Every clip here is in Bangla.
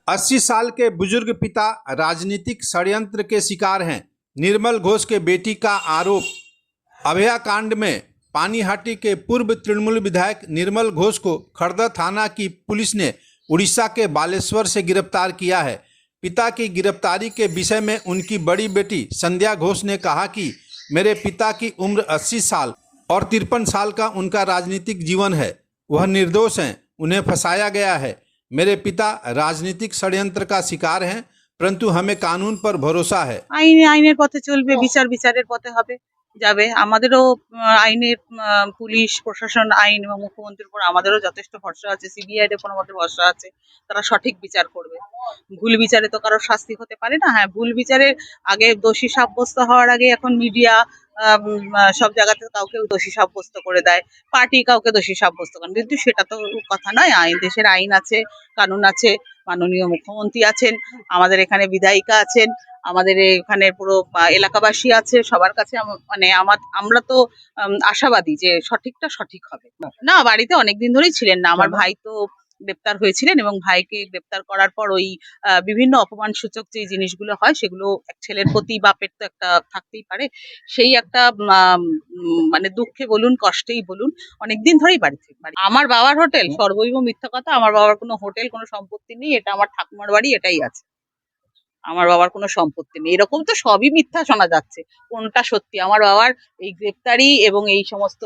80 साल के बुजुर्ग पिता राजनीतिक षड्यंत्र के शिकार हैं। निर्मल घोष के बेटी का आरोप। अभया कांड में पानीहाटी के पूर्व तृणमूल विधायक निर्मल घोष को खड़दा थाना की पुलिस ने उड़ीसा के बालेश्वर से गिरफ्तार किया है। पिता की गिरफ्तारी के विषय में उनकी बड़ी बेटी संध्या घोष ने कहा कि मेरे पिता की उम्र 80 साल और 53 साल का उनका राजनीतिक जीवन है। वह निर्दोष हैं, उन्हें फंसाया गया है। मेरे पिता राजनीतिक षड्यंत्र का शिकार हैं, परंतु हमें कानून पर भरोसा है। আইনের পথে চলবে, বিচারের পথে হবে, যাবে। আমাদেরও আইনের পুলিশ প্রশাসন, আইন এবং মুখ্যমন্ত্রীর উপর আমাদেরও যথেষ্ট ভরসা আছে। সিবিআই এর উপর আমাদের ভরসা আছে, তারা সঠিক বিচার করবে। ভুল বিচারে তো কারোর শাস্তি হতে পারে না। হ্যাঁ, ভুল বিচারে আগে দোষী সাব্যস্ত হওয়ার আগে এখন মিডিয়া সব জায়গাতে কাউকে দোষী সাব্যস্ত করে দেয়, পার্টি কাউকে দোষী সাব্যস্ত করে, কিন্তু সেটা তো কথা নয়। দেশের আইন আছে, কানুন আছে, মাননীয় মুখ্যমন্ত্রী আছেন, আমাদের এখানে বিধায়িকা আছেন, আমাদের এখানে পুরো এলাকাবাসী আছে। সবার কাছে মানে আমরা তো আশাবাদী যে সঠিকটা সঠিক হবে। না, বাড়িতে অনেকদিন ধরেই ছিলেন না। আমার ভাই তো গ্রেপ্তার হয়েছিলেন এবং ভাইকে গ্রেপ্তার করার পর ওই বিভিন্ন অপমান সূচক যে জিনিসগুলো হয় সেগুলো এক ছেলের প্রতি বাপের তো একটা থাকতেই পারে। সেই একটা মানে দুঃখে বলুন, কষ্টেই বলুন, অনেকদিন ধরেই বাড়িতে আমার বাবার হোটেল, সর্বৈব মিথ্যা কথা। আমার বাবার কোনো হোটেল, কোনো সম্পত্তি নেই। এটা আমার ঠাকুমার বাড়ি, এটাই আছে। আমার বাবার কোনো সম্পত্তি নেই। এরকম তো সবই মিথ্যা শোনা যাচ্ছে, কোনটা সত্যি? আমার বাবার এই গ্রেপ্তারি এবং এই সমস্ত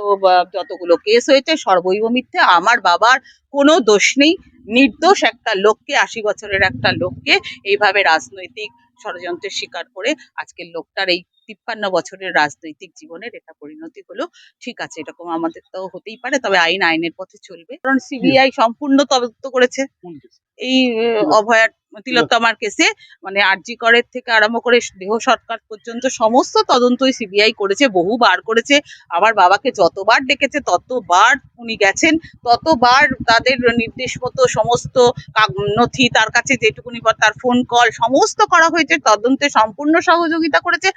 যতগুলো কেস হয়েছে সর্বৈব মিথ্যে। আমার বাবার কোনো দোষ নেই। নির্দোষ একটা লোককে, 80 বছরের একটা লোককে এইভাবে রাজনৈতিক ষড়যন্ত্রের শিকার করে আজকের লোকটার এই 53 বছরের রাজনৈতিক জীবনের এটা পরিণতি হলো। ঠিক আছে, এরকম আমাদের তো হতেই পারে, তবে আইনের পথে চলবে। কারণ সিবিআই সম্পূর্ণ তদন্ত করেছে এই অভয়ার তিলোত্তমার কেসে। মানে আরজি করের থেকে আরম্ভ করে দেহ সৎকার পর্যন্ত সমস্ত তদন্তই সিবিআই করেছে, বহুবার করেছে। আমার বাবাকে যতবার ডেকেছে ততবার উনি গেছেন, ততবার তাদের নির্দেশ মতো সমস্ত নথি তার কাছে যেটুকুনি তার ফোন কল সমস্ত করা হয়েছে, তদন্তে সম্পূর্ণ সহযোগিতা করেছে।